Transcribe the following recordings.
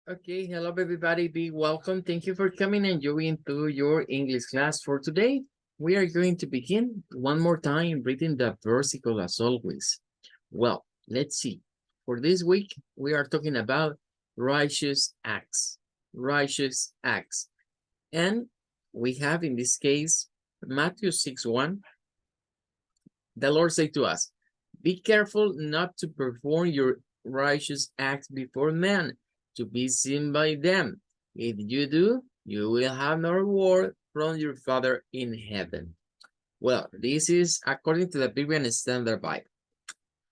Okay, hello everybody, be welcome. Thank you for coming and joining to your English class for today. We are going to begin one more time reading the versicle as always. Well, let's see. For this week, we are talking about righteous acts. Righteous acts. And we have in this case, Matthew 6:1. The Lord said to us, be careful not to perform your righteous acts before men, to be seen by them. If you do, you will have no reward from your Father in heaven. Well, this is according to the Biblian Standard Bible.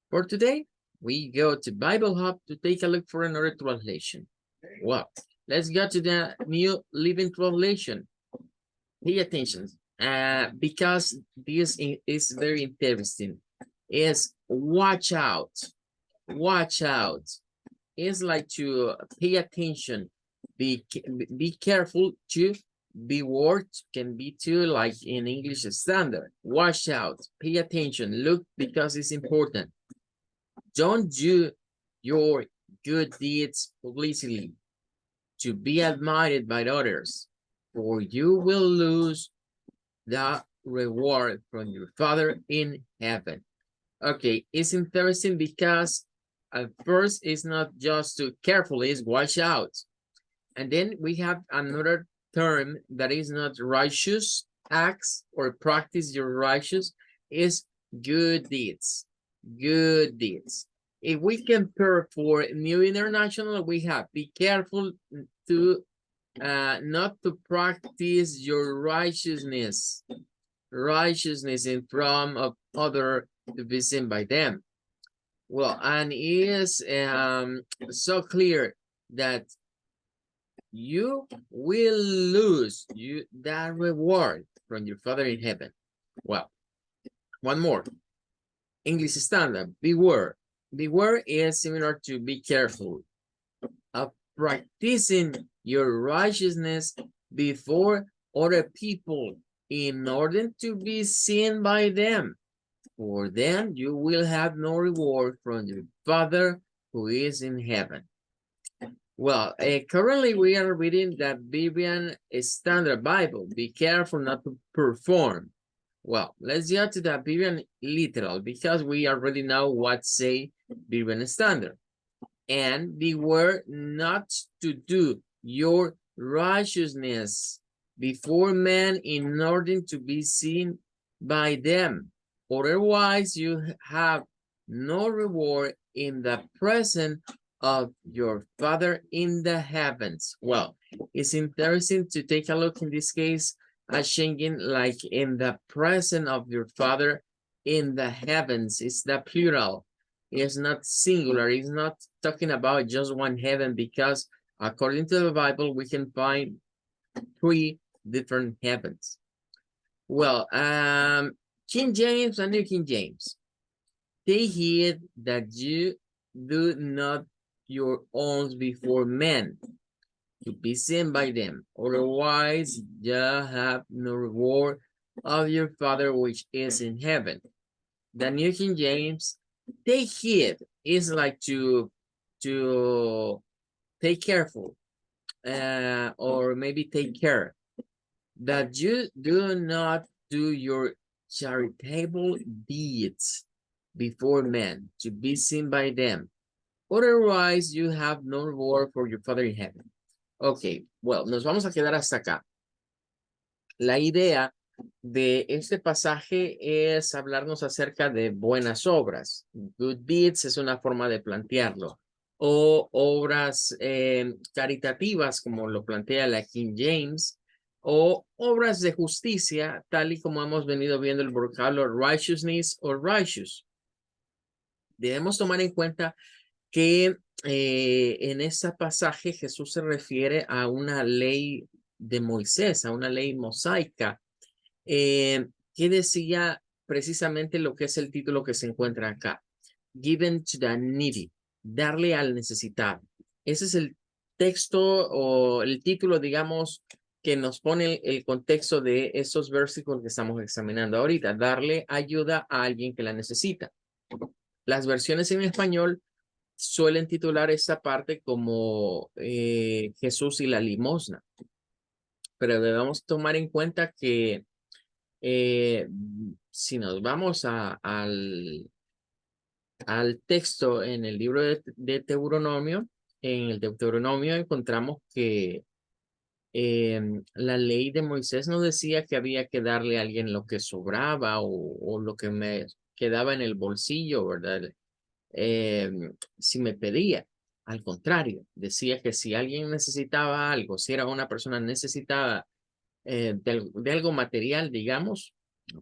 For today, we go to Bible Hub to take a look for another translation. Well, let's go to the New Living Translation. Pay attention, because this is very interesting. Is watch out, watch out. It's like to pay attention, be careful. To be word can be too, like in English standard. Watch out, pay attention, look, because it's important. Don't do your good deeds publicly to be admired by others, for you will lose the reward from your Father in heaven. Okay, it's interesting because at first it's not just to careful, it's watch out. And then we have another term that is not righteous acts or practice your righteous, is good deeds. Good deeds. If we compare for New International, we have be careful to not to practice your righteousness in front of other to be seen by them. Well, and it is so clear that you will lose that reward from your Father in heaven. Well, one more. English standard, beware. Beware is similar to be careful of practicing your righteousness before other people in order to be seen by them. For then you will have no reward from your Father who is in heaven. Well, currently we are reading the Biblian Standard Bible. Be careful not to perform. Well, let's go to the Biblian literal because we already know what say Biblian Standard. And beware not to do your righteousness before men in order to be seen by them. Otherwise, you have no reward in the presence of your Father in the heavens. Well, it's interesting to take a look in this case at changing like in the presence of your Father in the heavens. It's the plural. It's not singular. It's not talking about just one heaven because according to the Bible, we can find 3 different heavens. Well, King James and New King James. Take heed that you do not your own before men to be seen by them. Otherwise, you have no reward of your Father which is in heaven. The New King James, take heed is like to take careful, or maybe take care that you do not do your charitable deeds before men to be seen by them. Otherwise, you have no reward for your Father in heaven. Ok, well, nos vamos a quedar hasta acá. La idea de este pasaje es hablarnos acerca de buenas obras. Good deeds es una forma de plantearlo. O obras caritativas, como lo plantea la King James, o obras de justicia, tal y como hemos venido viendo el vocablo righteousness o righteous. Debemos tomar en cuenta que en este pasaje Jesús se refiere a una ley de Moisés, a una ley mosaica, que decía precisamente lo que es el título que se encuentra acá. Given to the needy, darle al necesitado. Ese es el texto o el título, digamos, que nos pone el contexto de esos versículos que estamos examinando ahorita. Darle ayuda a alguien que la necesita. Las versiones en español suelen titular esta parte como Jesús y la limosna, pero debemos tomar en cuenta que si nos vamos al texto en el libro de Deuteronomio, en el Deuteronomio encontramos que la ley de Moisés no decía que había que darle a alguien lo que sobraba o lo que me quedaba en el bolsillo, ¿verdad? Si me pedía. Al contrario, decía que si alguien necesitaba algo, si era una persona necesitada de algo material, digamos,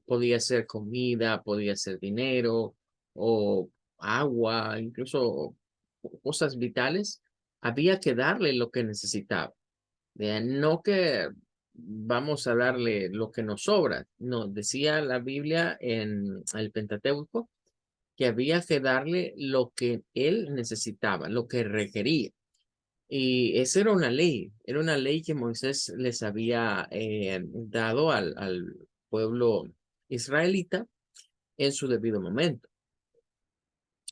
podía ser comida, podía ser dinero o agua, incluso cosas vitales, había que darle lo que necesitaba. No que vamos a darle lo que nos sobra. No, decía la Biblia en el Pentateuco que había que darle lo que él necesitaba, lo que requería. Y esa era una ley que Moisés les había dado al pueblo israelita en su debido momento.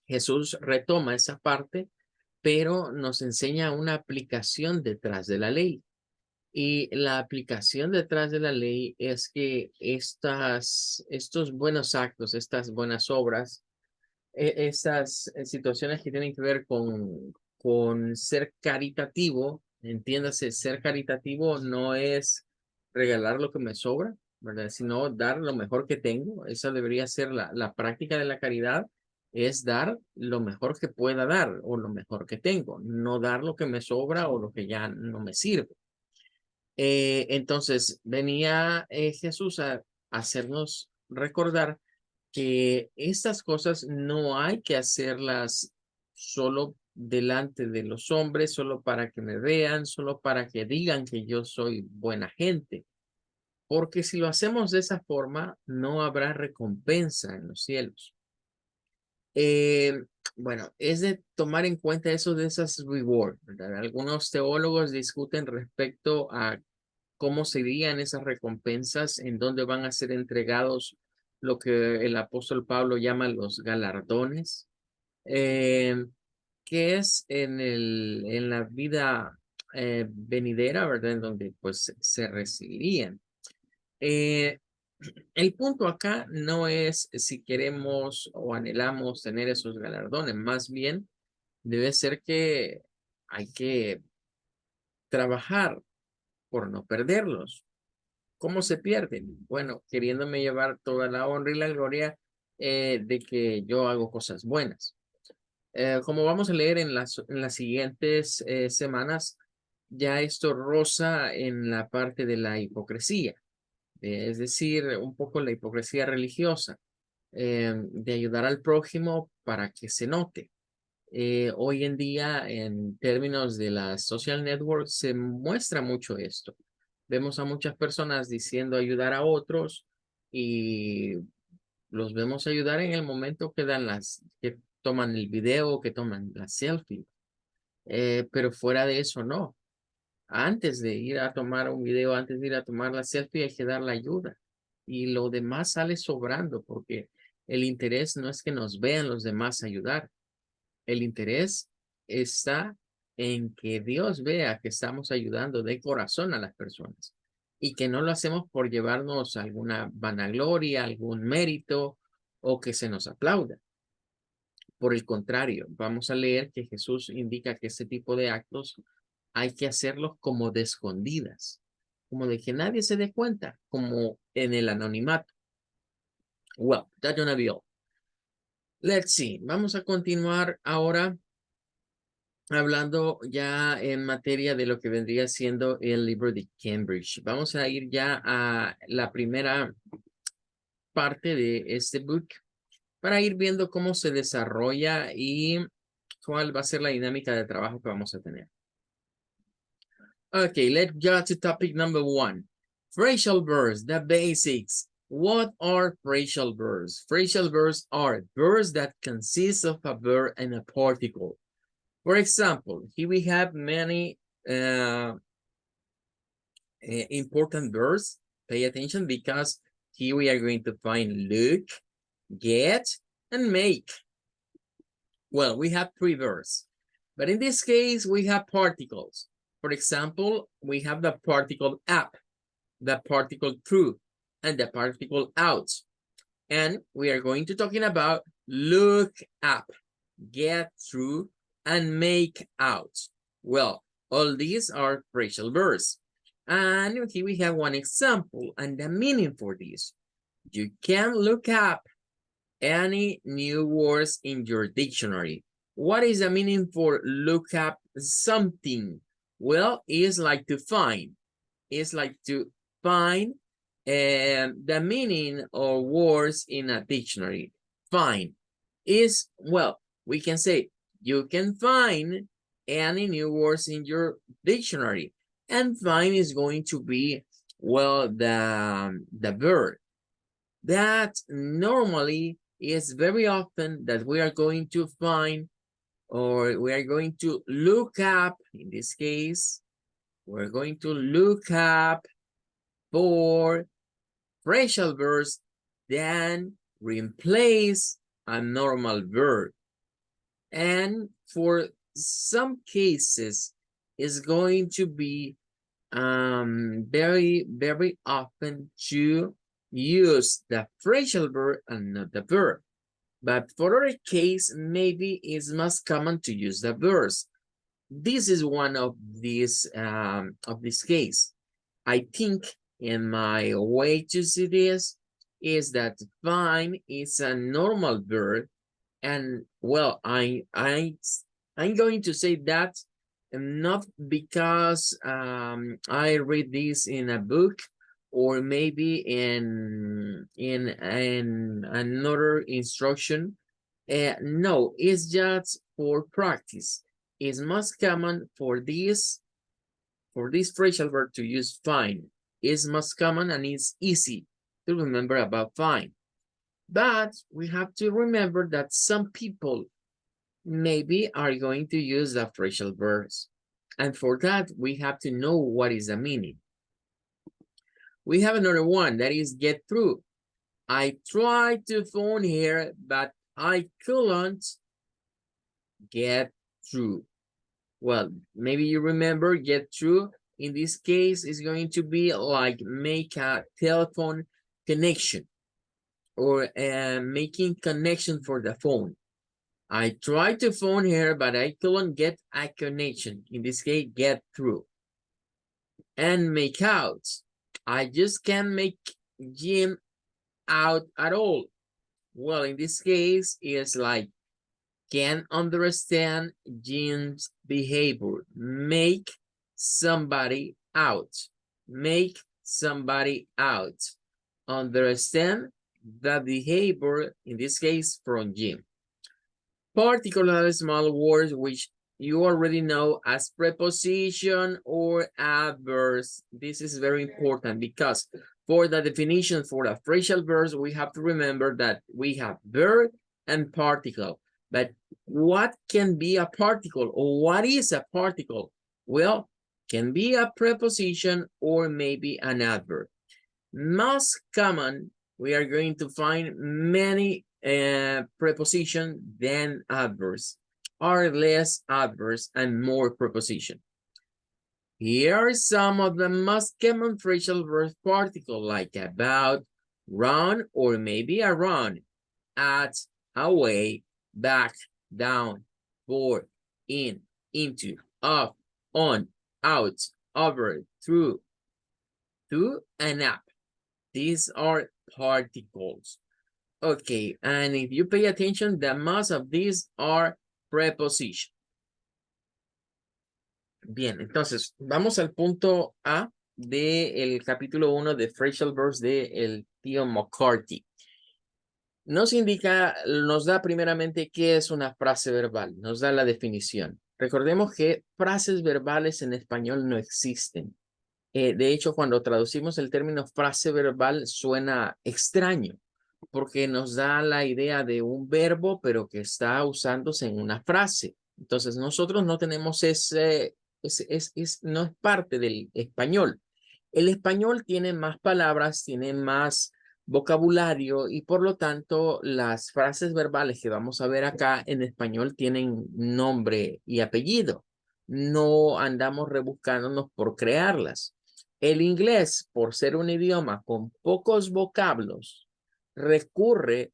Jesús retoma esa parte, pero nos enseña una aplicación detrás de la ley. Y la aplicación detrás de la ley es que estos buenos actos, estas buenas obras, esas situaciones que tienen que ver con ser caritativo, entiéndase, ser caritativo no es regalar lo que me sobra, ¿verdad? Sino dar lo mejor que tengo. Esa debería ser la práctica de la caridad, es dar lo mejor que pueda dar o lo mejor que tengo, no dar lo que me sobra o lo que ya no me sirve. Entonces venía Jesús a hacernos recordar que estas cosas no hay que hacerlas solo delante de los hombres, solo para que me vean, solo para que digan que yo soy buena gente. Porque si lo hacemos de esa forma, no habrá recompensa en los cielos. Eh, bueno, es de tomar en cuenta eso de esas rewards, ¿verdad? Algunos teólogos discuten respecto a cómo serían esas recompensas, en dónde van a ser entregados lo que el apóstol Pablo llama los galardones, eh, que es en la vida venidera, ¿verdad? En donde pues se recibirían. Eh, el punto acá no es si queremos o anhelamos tener esos galardones, más bien debe ser que hay que trabajar por no perderlos. ¿Cómo se pierden? Bueno, queriéndome llevar toda la honra y la gloria de que yo hago cosas buenas. Como vamos a leer en las siguientes semanas, ya esto roza en la parte de la hipocresía, es decir, un poco la hipocresía religiosa, de ayudar al prójimo para que se note. Hoy en día, en términos de las social networks, se muestra mucho esto. Vemos a muchas personas diciendo ayudar a otros y los vemos ayudar en el momento que que toman el video, que toman la selfie. Pero fuera de eso, no. Antes de ir a tomar un video, antes de ir a tomar la selfie, hay que dar la ayuda. Y lo demás sale sobrando porque el interés no es que nos vean los demás ayudar. El interés está en que Dios vea que estamos ayudando de corazón a las personas y que no lo hacemos por llevarnos alguna vanagloria, algún mérito o que se nos aplauda. Por el contrario, vamos a leer que Jesús indica que este tipo de actos hay que hacerlos como de escondidas, como de que nadie se dé cuenta, como en el anonimato. Well, that's gonna be all. Let's see. Vamos a continuar ahora hablando ya en materia de lo que vendría siendo el libro de Cambridge. Vamos a ir ya a la primera parte de este book para ir viendo cómo se desarrolla y cuál va a ser la dinámica de trabajo que vamos a tener. Okay, let's go to topic number 1. Phrasal verbs, the basics. What are phrasal verbs? Phrasal verbs are verbs that consist of a verb and a particle. For example, here we have many important verbs. Pay attention because here we are going to find look, get, and make. Well, we have three verbs, but in this case, we have particles. For example, we have the particle up, the particle through, and the particle out. And we are going to talking about look up, get through, and make out. Well, all these are phrasal verbs. And here we have one example and the meaning for this. You can look up any new words in your dictionary. What is the meaning for look up something? Well, it's like to find. It's like to find the meaning of words in a dictionary. Find is, well, we can say you can find any new words in your dictionary. And find is going to be, well, the verb. That normally is very often that we are going to find or we are going to look up, in this case, we're going to look up for phrasal verbs, then replace a normal verb. And for some cases, it's going to be very, very often to use the phrasal verb and not the verb. But for other case, maybe it's most common to use the verbs. This is one of these case. I think in my way to see this is that find is a normal verb, and well, I'm going to say that not because I read this in a book or maybe in another instruction. No, it's just for practice. It's most common for this phrasal verb to use find. It's most common and it's easy to remember about find. But we have to remember that some people maybe are going to use the phrasal verbs. And for that, we have to know what is the meaning. We have another one that is get through. I tried to phone here, but I couldn't get through. Well, maybe you remember get through. In this case, is going to be like make a telephone connection or making connection for the phone. I tried to phone her, but I couldn't get a connection. In this case, get through. And make out. I just can't make Jim out at all. Well, in this case, it's like can't understand Jim's behavior. Make somebody out. Make somebody out. Understand the behavior, in this case, from Jim. Particularly small words which you already know as preposition or adverbs. This is very important because for the definition for the phrasal verbs, we have to remember that we have verb and particle. But what can be a particle or what is a particle? Well, can be a preposition or maybe an adverb. Most common, we are going to find many preposition than adverbs, are less adverbs and more preposition. Here are some of the most common phrasal verb particles like about, run, or maybe around, at, away, back, down, for, in, into, off, on, out, over, through, to, and up. These are particles. Okay, and if you pay attention, the most of these are preposition. Bien, entonces vamos al punto A del capítulo 1 de Phrasal Verbs de el tío McCarthy. Nos indica, nos da primeramente qué es una frase verbal, nos da la definición. Recordemos que frases verbales en español no existen. De hecho, cuando traducimos el término frase verbal suena extraño, porque nos da la idea de un verbo, pero que está usándose en una frase. Entonces, nosotros no tenemos no es parte del español. El español tiene más palabras, tiene más vocabulario y por lo tanto las frases verbales que vamos a ver acá en español tienen nombre y apellido. No andamos rebuscándonos por crearlas. El inglés, por ser un idioma con pocos vocablos, recurre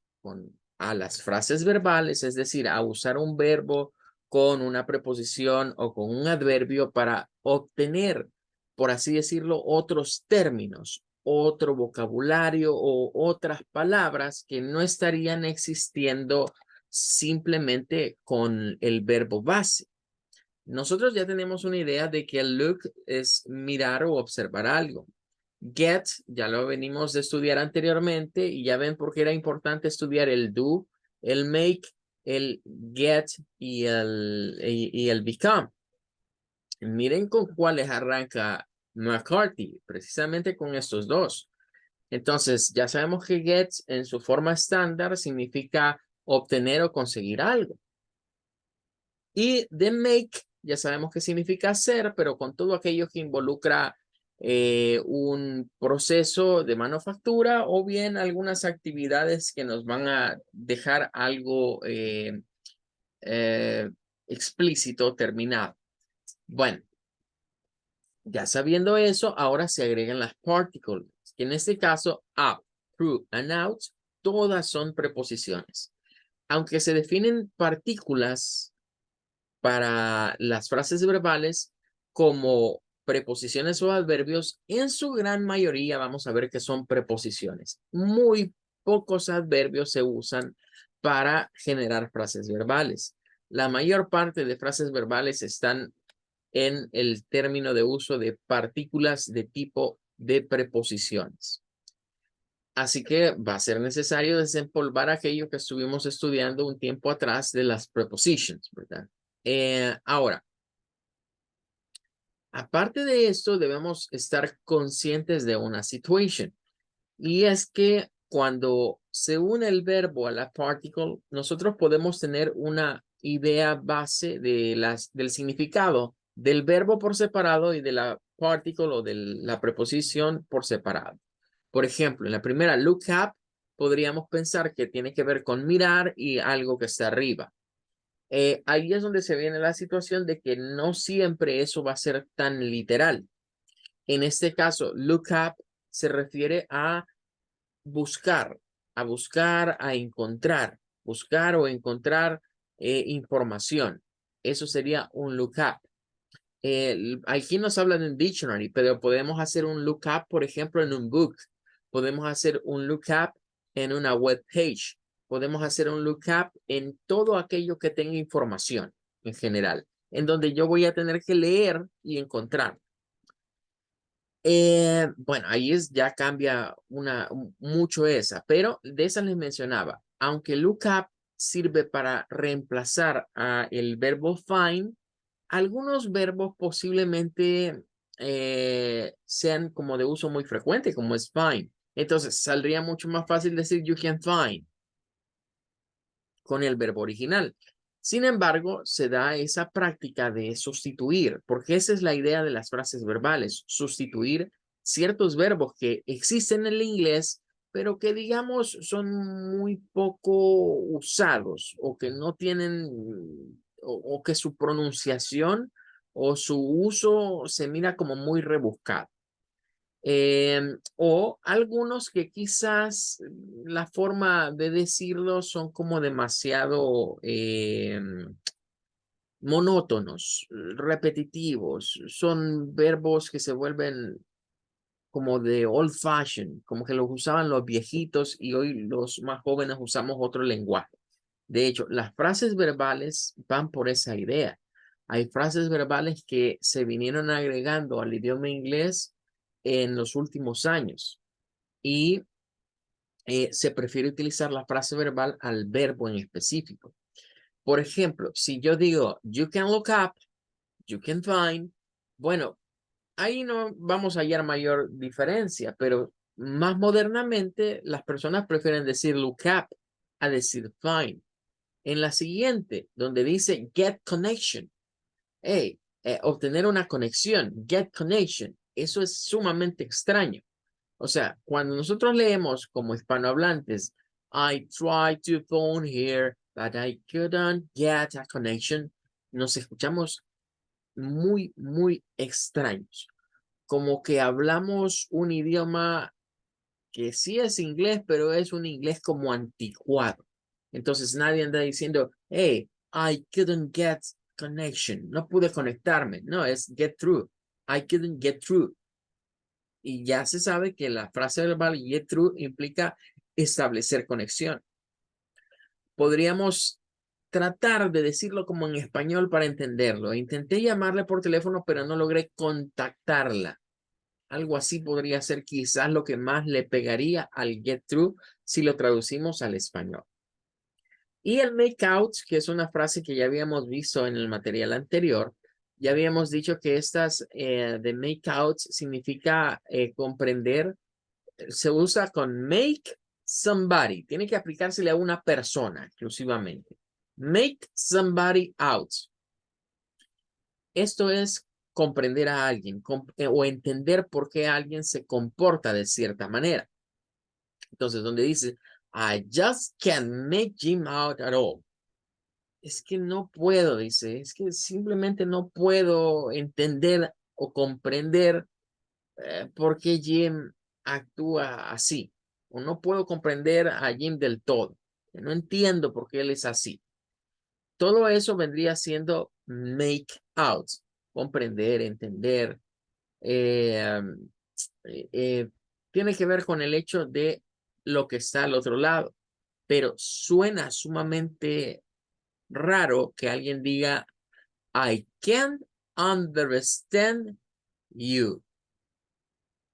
a las frases verbales, es decir, a usar un verbo con una preposición o con un adverbio para obtener, por así decirlo, otros términos, otro vocabulario o otras palabras que no estarían existiendo simplemente con el verbo base. Nosotros ya tenemos una idea de que el look es mirar o observar algo. Get, ya lo venimos de estudiar anteriormente y ya ven por qué era importante estudiar el do, el make, el get y el become. Miren con cuáles arranca McCarthy, precisamente con estos dos. Entonces, ya sabemos que get en su forma estándar significa obtener o conseguir algo. Y the make, ya sabemos qué significa hacer, pero con todo aquello que involucra un proceso de manufactura o bien algunas actividades que nos van a dejar algo explícito, terminado. Bueno, ya sabiendo eso, ahora se agregan las particles, que en este caso, up, through, and out, todas son preposiciones. Aunque se definen partículas para las frases verbales como preposiciones o adverbios, en su gran mayoría vamos a ver que son preposiciones. Muy pocos adverbios se usan para generar frases verbales. La mayor parte de frases verbales están en el término de uso de partículas de tipo de preposiciones. Así que va a ser necesario desempolvar aquello que estuvimos estudiando un tiempo atrás de las prepositions, ¿verdad? Ahora, aparte de esto, debemos estar conscientes de una situación. Y es que cuando se une el verbo a la particle, nosotros podemos tener una idea base del significado del verbo por separado y de la particle o de la preposición por separado. Por ejemplo, en la primera, look up, podríamos pensar que tiene que ver con mirar y algo que está arriba. Ahí es donde se viene la situación de que no siempre eso va a ser tan literal. En este caso, look up se refiere a buscar, a encontrar, buscar o encontrar información. Eso sería un lookup. Aquí nos hablan en dictionary, pero podemos hacer un lookup, por ejemplo, en un book. Podemos hacer un lookup en una web page. Podemos hacer un lookup en todo aquello que tenga información en general, en donde yo voy a tener que leer y encontrar. Bueno, ya cambia mucho esa, pero de esas les mencionaba, aunque lookup sirve para reemplazar a el verbo find, algunos verbos posiblemente sean como de uso muy frecuente, como es find. Entonces, saldría mucho más fácil decir you can find con el verbo original. Sin embargo, se da esa práctica de sustituir, porque esa es la idea de las frases verbales, sustituir ciertos verbos que existen en el inglés, pero que digamos son muy poco usados o que no tienen, o que su pronunciación o su uso se mira como muy rebuscado. O algunos que quizás la forma de decirlo son como demasiado monótonos, repetitivos, son verbos que se vuelven como de old fashion, como que los usaban los viejitos y hoy los más jóvenes usamos otro lenguaje. De hecho, las frases verbales van por esa idea. Hay frases verbales que se vinieron agregando al idioma inglés en los últimos años y se prefiere utilizar la frase verbal al verbo en específico. Por ejemplo, si yo digo, you can look up, you can find, bueno, ahí no vamos a hallar mayor diferencia, pero más modernamente las personas prefieren decir look up a decir find. En la siguiente, donde dice get connection, hey, obtener una conexión, get connection, eso es sumamente extraño. O sea, cuando nosotros leemos como hispanohablantes, I tried to phone here, but I couldn't get a connection, nos escuchamos muy, muy extraños. Como que hablamos un idioma que sí es inglés, pero es un inglés como anticuado. Entonces nadie anda diciendo, hey, I couldn't get connection. No pude conectarme. No, es get through. I couldn't get through. Y ya se sabe que la frase verbal get through implica establecer conexión. Podríamos tratar de decirlo como en español para entenderlo. Intenté llamarle por teléfono, pero no logré contactarla. Algo así podría ser quizás lo que más le pegaría al get through si lo traducimos al español. Y el make out, que es una frase que ya habíamos visto en el material anterior, ya habíamos dicho que estas de make out significa comprender, se usa con make somebody, tiene que aplicársele a una persona exclusivamente. Make somebody out. Esto es comprender a alguien o entender por qué alguien se comporta de cierta manera. Entonces, donde dice, I just can't make Jim out at all. Es que no puedo, dice, es que simplemente no puedo entender o comprender por qué Jim actúa así. O no puedo comprender a Jim del todo. No entiendo por qué él es así. Todo eso vendría siendo make out, comprender, entender. eh, Tiene que ver con el hecho de lo que está al otro lado, pero suena sumamente raro que alguien diga, I can't understand you.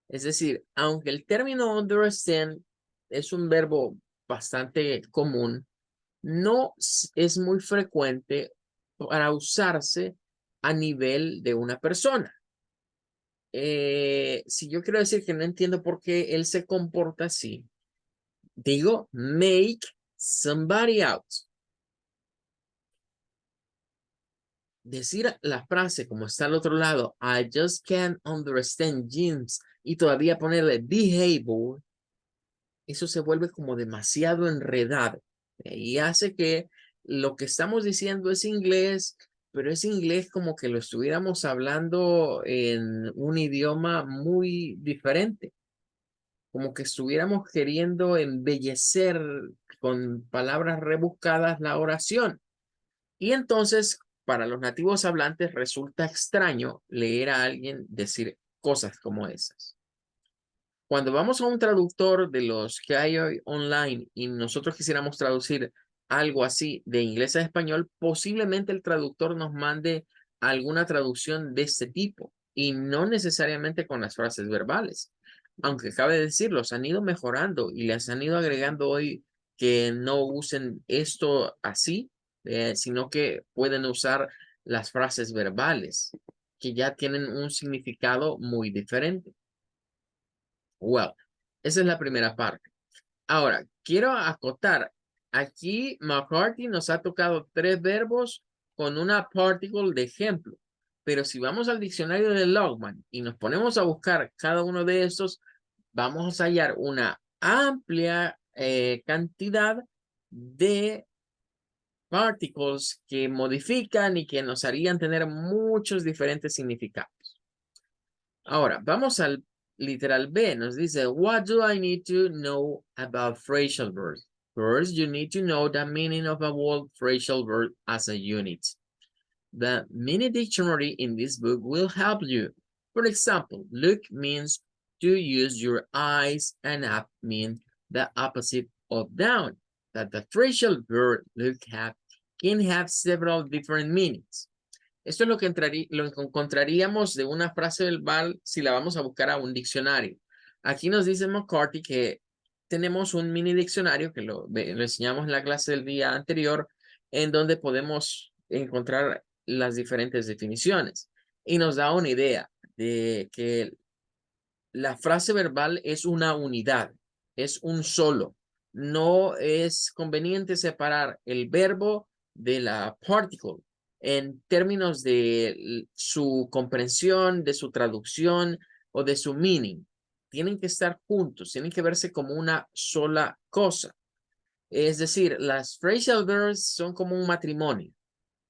Es decir, aunque el término understand es un verbo bastante común, no es muy frecuente para usarse a nivel de una persona. Si yo quiero decir que no entiendo por qué él se comporta así, digo make somebody out. Decir la frase como está al otro lado, I just can't understand James, y todavía ponerle behavior, eso se vuelve como demasiado enredado y hace que lo que estamos diciendo es inglés, pero es inglés como que lo estuviéramos hablando en un idioma muy diferente, como que estuviéramos queriendo embellecer con palabras rebuscadas la oración. Y entonces, para los nativos hablantes resulta extraño leer a alguien decir cosas como esas. Cuando vamos a un traductor de los que hay hoy online y nosotros quisiéramos traducir algo así de inglés a español, posiblemente el traductor nos mande alguna traducción de este tipo y no necesariamente con las frases verbales. Aunque cabe decirlo, han ido mejorando y les han ido agregando hoy que no usen esto así, sino que pueden usar las frases verbales, que ya tienen un significado muy diferente. Well, esa es la primera parte. Ahora, quiero acotar. Aquí McCarthy nos ha tocado 3 verbos con una particle de ejemplo. Pero si vamos al diccionario de Logman y nos ponemos a buscar cada uno de estos, vamos a hallar una amplia cantidad de particles que modifican y que nos harían tener muchos diferentes significados. Ahora, vamos al literal B. Nos dice, what do I need to know about phrasal verbs? First, you need to know the meaning of a word phrasal verb as a unit. The mini dictionary in this book will help you. For example, look means to use your eyes, and up means the opposite of down. That the phrasal verb look can have several different meanings. Esto es lo que lo encontraríamos de una frase verbal si la vamos a buscar a un diccionario. Aquí nos dice McCarthy que tenemos un mini diccionario que lo enseñamos en la clase del día anterior, en donde podemos encontrar las diferentes definiciones. Y nos da una idea de que la frase verbal es una unidad, es un solo. No es conveniente separar el verbo de la particle en términos de su comprensión, de su traducción o de su meaning. tienen que estar juntos, tienen que verse como una sola cosa. Es decir, las phrasal verbs son como un matrimonio.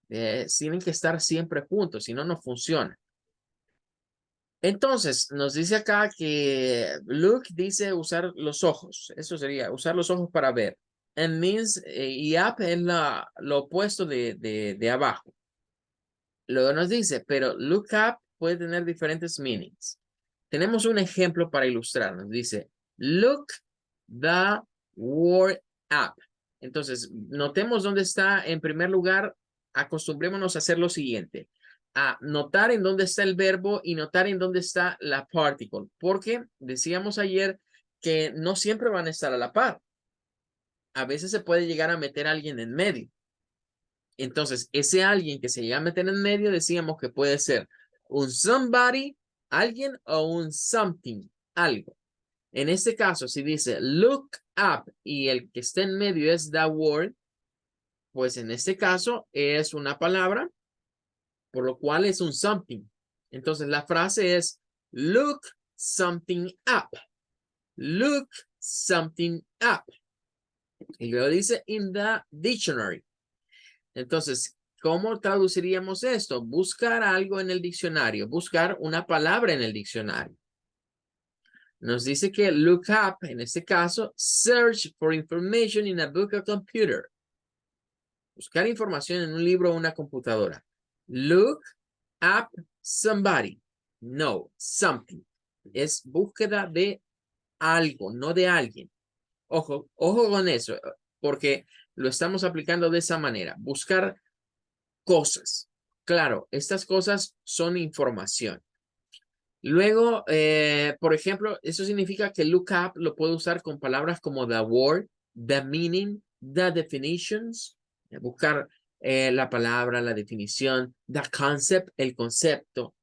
Tienen que estar siempre juntos, si no, no funciona. Entonces, nos dice acá que look dice usar los ojos. Eso sería usar los ojos para ver. And means, y up es lo opuesto de abajo. Luego nos dice, pero look up puede tener diferentes meanings. Tenemos un ejemplo para ilustrar. Nos dice, look the word up. Entonces, notemos dónde está. En primer lugar, acostumbrémonos a hacer lo siguiente. A notar en dónde está el verbo y notar en dónde está la particle. Porque decíamos ayer que no siempre van a estar a la par. A veces se puede llegar a meter a alguien en medio. Entonces, ese alguien que se llega a meter en medio, decíamos que puede ser un somebody, alguien, o un something, algo. En este caso, si dice look up y el que está en medio es the word, pues en este caso es una palabra, por lo cual es un something. Entonces, la frase es look something up. Look something up. Y luego dice in the dictionary. Entonces, ¿cómo traduciríamos esto? Buscar algo en el diccionario, buscar una palabra en el diccionario. Nos dice que look up, en este caso, search for information in a book or computer. Buscar información en un libro o una computadora. Look up somebody. No, something. Es búsqueda de algo, no de alguien. Ojo, ojo con eso, porque lo estamos aplicando de esa manera. Buscar cosas. Claro, estas cosas son información. Luego, por ejemplo, eso significa que look up lo puedo usar con palabras como the word, the meaning, the definitions, buscar la palabra, la definición, the concept, el concepto,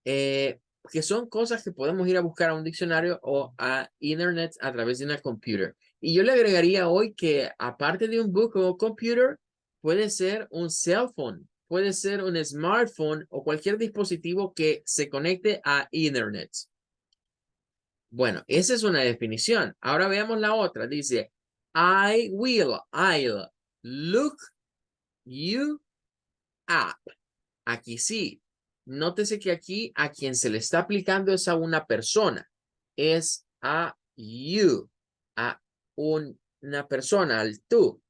que son cosas que podemos ir a buscar a un diccionario o a internet a través de una computer. Y yo le agregaría hoy que aparte de un book o computer, puede ser un cell phone, puede ser un smartphone o cualquier dispositivo que se conecte a internet. Bueno, esa es una definición. Ahora veamos la otra. Dice, I'll look you up. Aquí sí. Nótese que aquí a quien se le está aplicando es a una persona. Es a you. A una persona, al tú.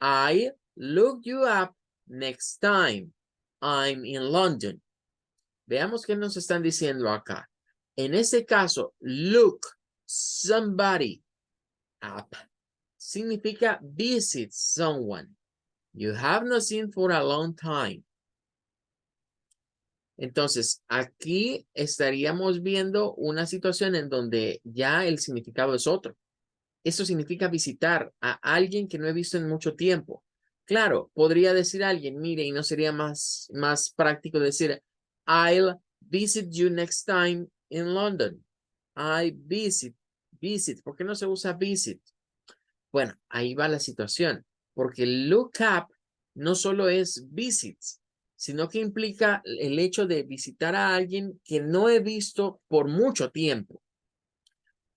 I look you up next time I'm in London. Veamos qué nos están diciendo acá. En este caso, look somebody up significa visit someone you have not seen for a long time. Entonces, aquí estaríamos viendo una situación en donde ya el significado es otro. Eso significa visitar a alguien que no he visto en mucho tiempo. Claro, podría decir alguien, mire, y no sería más práctico decir, I'll visit you next time in London. I visit. ¿Por qué no se usa visit? Bueno, ahí va la situación, porque look up no solo es visits, sino que implica el hecho de visitar a alguien que no he visto por mucho tiempo.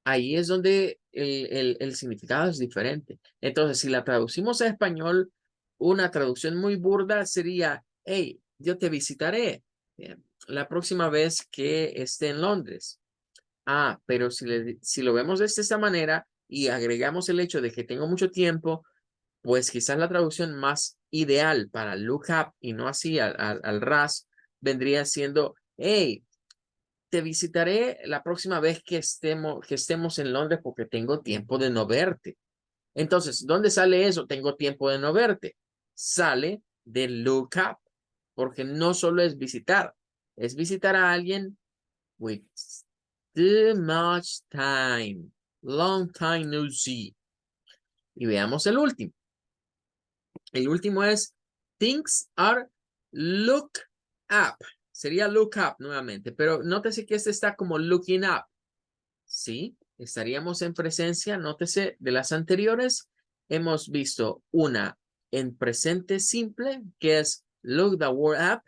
Ahí es donde el significado es diferente. Entonces, si la traducimos a español, una traducción muy burda sería, hey, yo te visitaré la próxima vez que esté en Londres. Ah, pero si lo vemos de esta manera y agregamos el hecho de que tengo mucho tiempo, pues quizás la traducción más ideal para look up y no así al ras vendría siendo, hey, te visitaré la próxima vez que estemos en Londres porque tengo tiempo de no verte. Entonces, ¿dónde sale eso? Tengo tiempo de no verte. Sale de look up, porque no solo es visitar a alguien with too much time, long time no see. Y veamos el último. El último es things are look up. Sería look up nuevamente, pero nótese que este está como looking up. Sí, estaríamos en presencia, nótese, de las anteriores. Hemos visto una en presente simple, que es look the word up.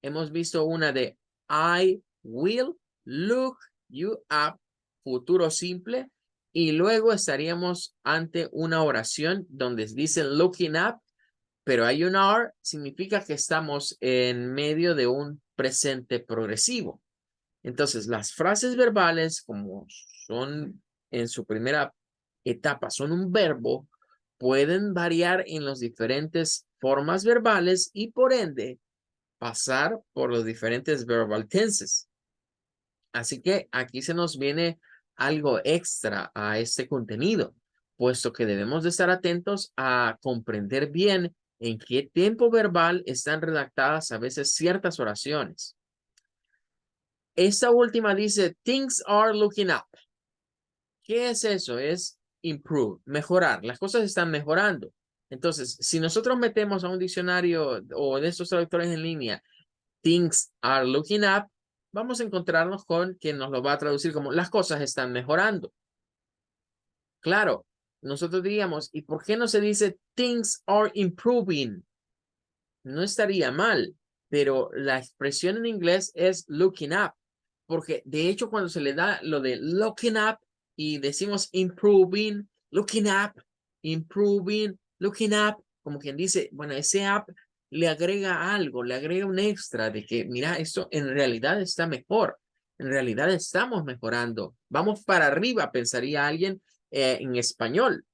Hemos visto una de I will look you up. futuro simple, y luego estaríamos ante una oración donde dice looking up, pero hay una R, significa que estamos en medio de un presente progresivo. Entonces, las frases verbales, como son en su primera etapa, son un verbo, pueden variar en las diferentes formas verbales y por ende pasar por los diferentes verbal tenses. Así que aquí se nos viene algo extra a este contenido, puesto que debemos de estar atentos a comprender bien en qué tiempo verbal están redactadas a veces ciertas oraciones. Esta última dice, things are looking up. ¿Qué es eso? Es improve, mejorar. Las cosas están mejorando. Entonces, si nosotros metemos a un diccionario o de estos traductores en línea, things are looking up, vamos a encontrarnos con que nos lo va a traducir como las cosas están mejorando. Claro, nosotros diríamos, ¿y por qué no se dice things are improving? No estaría mal, pero la expresión en inglés es looking up, porque de hecho cuando se le da lo de looking up y decimos improving, looking up, como quien dice, bueno, ese up le agrega algo, le agrega un extra de que, mira, esto en realidad está mejor, en realidad estamos mejorando, vamos para arriba, pensaría alguien en español.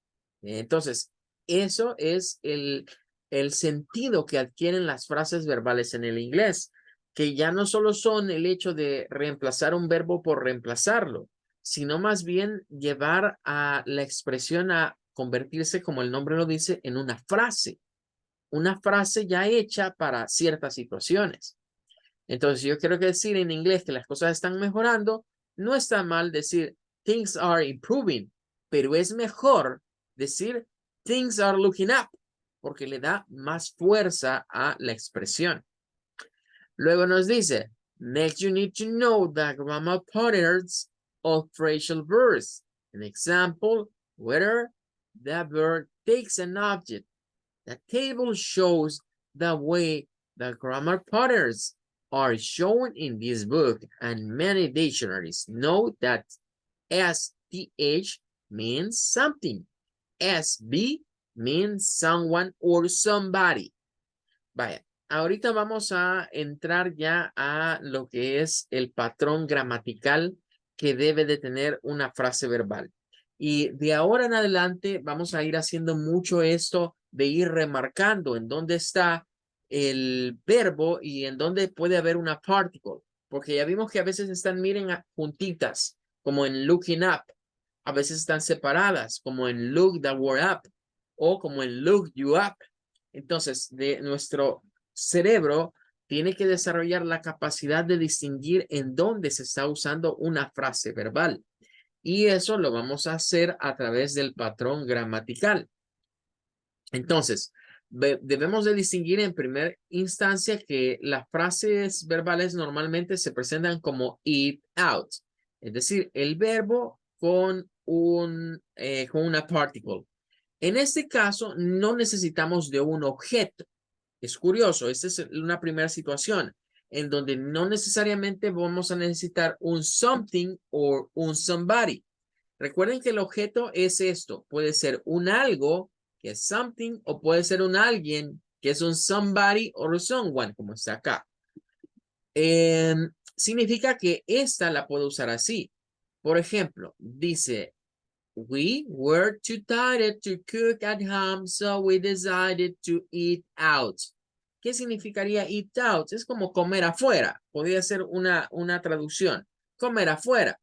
Entonces, eso es el sentido que adquieren las frases verbales en el inglés, que ya no solo son el hecho de reemplazar un verbo por reemplazarlo, sino más bien llevar a la expresión a convertirse, como el nombre lo dice, en una frase ya hecha para ciertas situaciones. Entonces, yo quiero decir en inglés que las cosas están mejorando, no está mal decir things are improving, pero es mejor decir things are looking up, porque le da más fuerza a la expresión. Luego nos dice, next you need to know the grammar patterns of phrasal verbs. An example, whether the verb takes an object. The table shows the way the grammar patterns are shown in this book, and many dictionaries note that STH means something. SB means someone or somebody. Vaya, ahorita vamos a entrar ya a lo que es el patrón gramatical que debe de tener una frase verbal. Y de ahora en adelante vamos a ir haciendo mucho esto de ir remarcando en dónde está el verbo y en dónde puede haber una particle. Porque ya vimos que a veces están, miren, juntitas, como en looking up. A veces están separadas, como en look the word up o como en look you up. Entonces, de nuestro cerebro tiene que desarrollar la capacidad de distinguir en dónde se está usando una frase verbal. Y eso lo vamos a hacer a través del patrón gramatical. Entonces, debemos de distinguir en primera instancia que las frases verbales normalmente se presentan como eat out, es decir, el verbo con una particle. En este caso, no necesitamos de un objeto. Es curioso, esta es una primera situación en donde no necesariamente vamos a necesitar un something o un somebody. Recuerden que el objeto es esto, puede ser un algo, que es something, o puede ser un alguien, que es un somebody o someone, como está acá. Significa que esta la puedo usar así. Por ejemplo, dice, we were too tired to cook at home, so we decided to eat out. ¿Qué significaría eat out? Es como comer afuera. Podría ser una traducción. Comer afuera.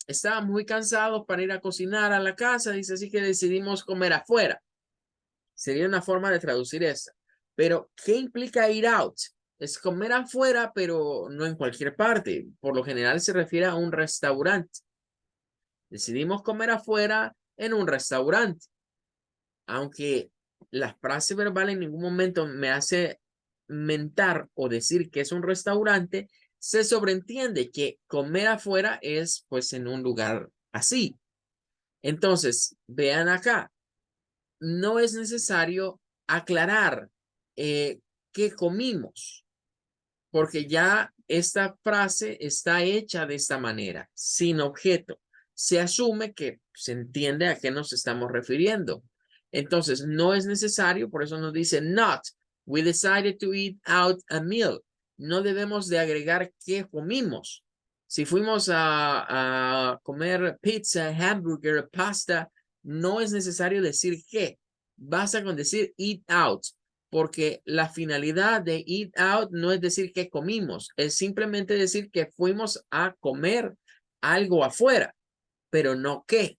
Estábamos muy cansados para ir a cocinar a la casa, dice, así que decidimos comer afuera. Sería una forma de traducir esta. Pero, ¿qué implica eat out? Es comer afuera, pero no en cualquier parte. Por lo general se refiere a un restaurante. Decidimos comer afuera en un restaurante. Aunque la frase verbal en ningún momento me hace mentar o decir que es un restaurante, se sobreentiende que comer afuera es pues en un lugar así. Entonces, vean acá, no es necesario aclarar qué comimos. porque ya esta frase está hecha de esta manera, sin objeto. Se asume que se entiende a qué nos estamos refiriendo. Entonces, no es necesario, por eso nos dice not. We decided to eat out a meal. No debemos de agregar qué comimos. Si fuimos a comer pizza, hamburger, pasta, no es necesario decir qué. Basta con decir eat out, porque la finalidad de eat out no es decir que comimos, es simplemente decir que fuimos a comer algo afuera, pero no qué.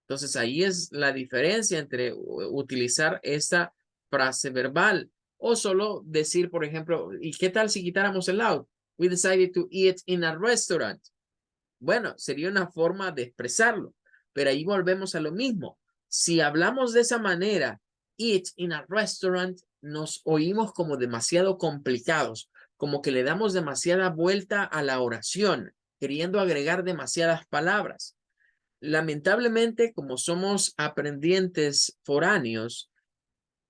Entonces ahí es la diferencia entre utilizar esta frase verbal o solo decir, por ejemplo, ¿y qué tal si quitáramos el out? We decided to eat in a restaurant. Bueno, sería una forma de expresarlo, pero ahí volvemos a lo mismo. Si hablamos de esa manera, eat in a restaurant, nos oímos como demasiado complicados, como que le damos demasiada vuelta a la oración, queriendo agregar demasiadas palabras. Lamentablemente, como somos aprendientes foráneos,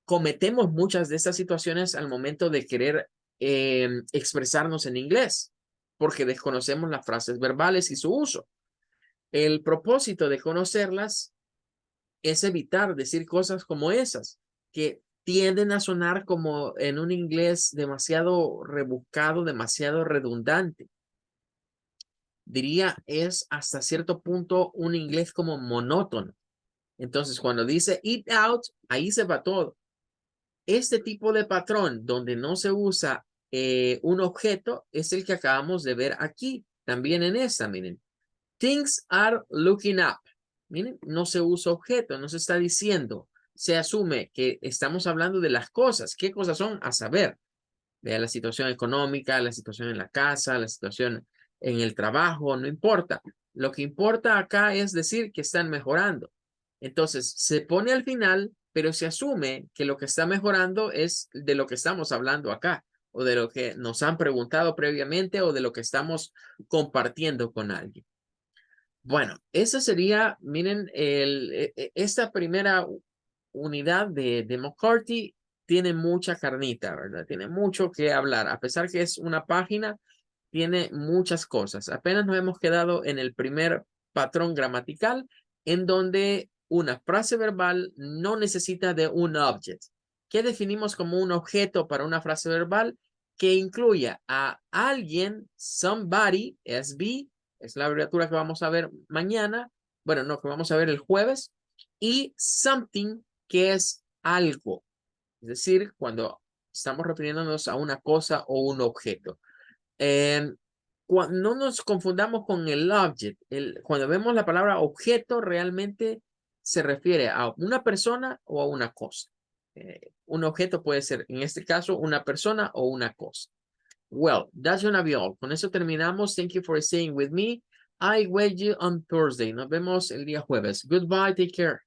cometemos muchas de estas situaciones al momento de querer expresarnos en inglés, porque desconocemos las frases verbales y su uso. El propósito de conocerlas es evitar decir cosas como esas, que tienden a sonar como en un inglés demasiado rebuscado, demasiado redundante. Diría, es hasta cierto punto un inglés como monótono. Entonces, cuando dice eat out, ahí se va todo. Este tipo de patrón donde no se usa un objeto es el que acabamos de ver aquí, también en esta, miren. Things are looking up. Miren, no se usa objeto, no se está diciendo. Se asume que estamos hablando de las cosas. ¿Qué cosas son? A saber, de la situación económica, la situación en la casa, la situación en el trabajo, no importa. Lo que importa acá es decir que están mejorando. Entonces, se pone al final, pero se asume que lo que está mejorando es de lo que estamos hablando acá, o de lo que nos han preguntado previamente, o de lo que estamos compartiendo con alguien. Bueno, esa sería, miren, esta primera unidad de McCarthy tiene mucha carnita, ¿verdad? Tiene mucho que hablar. A pesar que es una página, tiene muchas cosas. Apenas nos hemos quedado en el primer patrón gramatical, en donde una frase verbal no necesita de un object. ¿Qué definimos como un objeto para una frase verbal? Que incluya a alguien, somebody, SB, es la abreviatura que vamos a ver mañana, bueno, no, que vamos a ver el jueves, y something, que es algo. Es decir, cuando estamos refiriéndonos a una cosa o un objeto. No nos confundamos con el object. Cuando vemos la palabra objeto, realmente se refiere a una persona o a una cosa. Un objeto puede ser, en este caso, una persona o una cosa. Well, that's gonna be all. Con eso terminamos. Thank you for staying with me. I wait you on Thursday. Nos vemos el día jueves. Goodbye. Take care.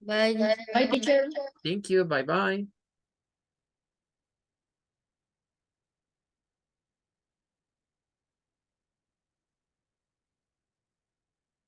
Bye, teacher. Thank you. Bye-bye.